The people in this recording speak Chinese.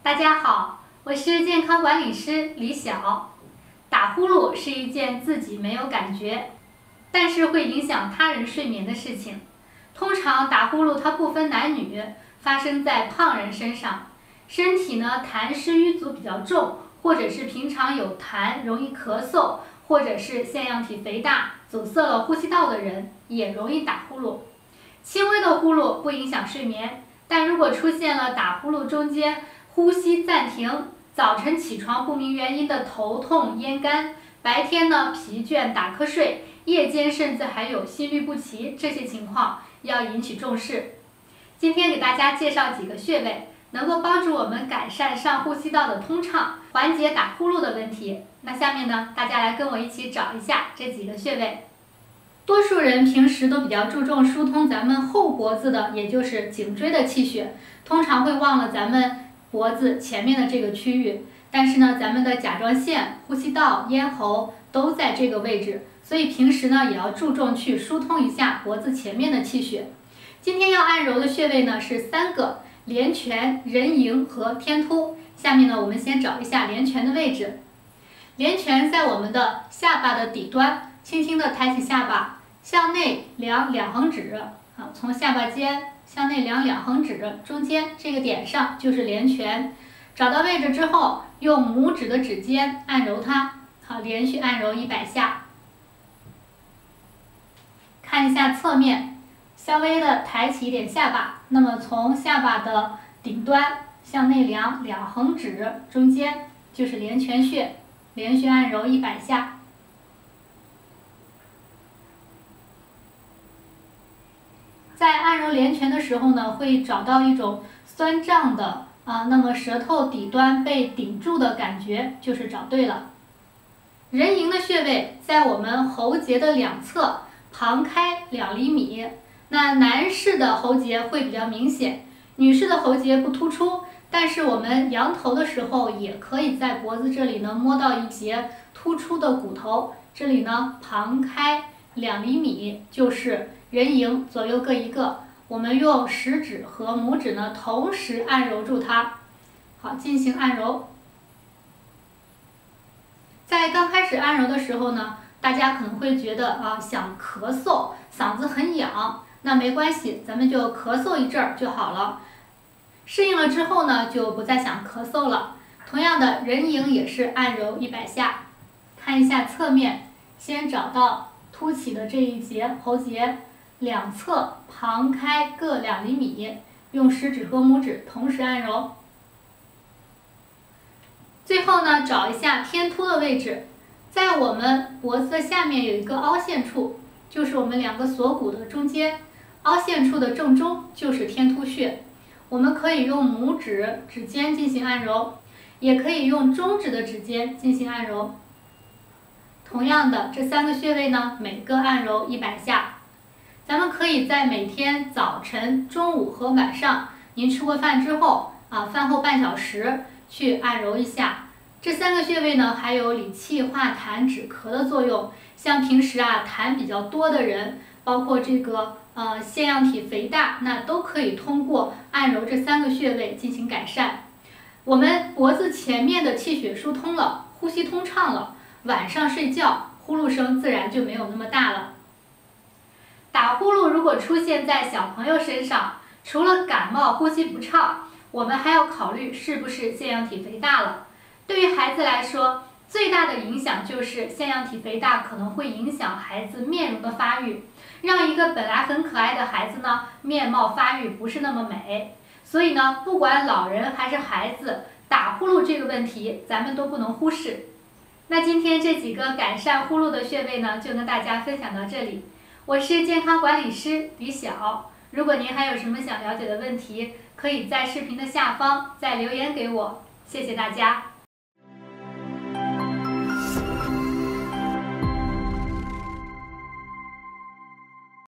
大家好，我是健康管理师李晓。打呼噜是一件自己没有感觉，但是会影响他人睡眠的事情。通常打呼噜它不分男女，发生在胖人身上，身体呢痰湿瘀阻比较重，或者是平常有痰容易咳嗽，或者是腺样体肥大阻塞了呼吸道的人也容易打呼噜。轻微的呼噜不影响睡眠，但如果出现了打呼噜中间呼吸暂停，早晨起床不明原因的头痛、咽干，白天呢疲倦打瞌睡，夜间甚至还有心律不齐，这些情况要引起重视。今天给大家介绍几个穴位，能够帮助我们改善上呼吸道的通畅，缓解打呼噜的问题。那下面呢，大家来跟我一起找一下这几个穴位。多数人平时都比较注重疏通咱们后脖子的，也就是颈椎的气血，通常会忘了咱们脖子前面的这个区域。但是呢，咱们的甲状腺、呼吸道、咽喉都在这个位置，所以平时呢也要注重去疏通一下脖子前面的气血。今天要按揉的穴位呢是3个：连泉、人迎和天突。下面呢，我们先找一下连泉的位置。连泉在我们的下巴的底端，轻轻地抬起下巴，向内量2横指，好，从下巴尖向内量2横指，中间这个点上就是连泉。找到位置之后，用拇指的指尖按揉它，好，连续按揉100下。看一下侧面，稍微的抬起一点下巴，那么从下巴的顶端向内量2横指，中间就是连泉穴，连续按揉100下。在按揉连泉的时候呢，会找到一种酸胀的那么舌头底端被顶住的感觉，就是找对了。人迎的穴位在我们喉结的两侧，旁开2厘米。那男士的喉结会比较明显，女士的喉结不突出，但是我们扬头的时候也可以在脖子这里呢摸到一节突出的骨头，这里呢旁开2厘米就是人迎，左右各一个。我们用食指和拇指呢同时按揉住它，好，进行按揉。在刚开始按揉的时候呢，大家可能会觉得想咳嗽，嗓子很痒，那没关系，咱们就咳嗽一阵儿就好了。适应了之后呢，就不再想咳嗽了。同样的，人迎也是按揉100下。看一下侧面，先找到凸起的这一节喉结，两侧旁开各2厘米，用食指和拇指同时按揉。最后呢，找一下天突的位置，在我们脖子的下面有一个凹陷处，就是我们2个锁骨的中间，凹陷处的正中就是天突穴。我们可以用拇指指尖进行按揉，也可以用中指的指尖进行按揉。同样的，这3个穴位呢，每个按揉100下。咱们可以在每天早晨、中午和晚上，您吃过饭之后饭后半小时去按揉一下。这3个穴位呢，还有理气化痰止咳的作用。像平时痰比较多的人，包括这个腺样体肥大，那都可以通过按揉这3个穴位进行改善。我们脖子前面的气血疏通了，呼吸通畅了，晚上睡觉呼噜声自然就没有那么大了。打呼噜如果出现在小朋友身上，除了感冒、呼吸不畅，我们还要考虑是不是腺样体肥大了。对于孩子来说，最大的影响就是腺样体肥大可能会影响孩子面容的发育，让一个本来很可爱的孩子呢，面貌发育不是那么美。所以呢，不管老人还是孩子，打呼噜这个问题咱们都不能忽视。那今天这几个改善呼噜的穴位呢，就跟大家分享到这里。我是健康管理师李晓，如果您还有什么想了解的问题，可以在视频的下方再留言给我。谢谢大家。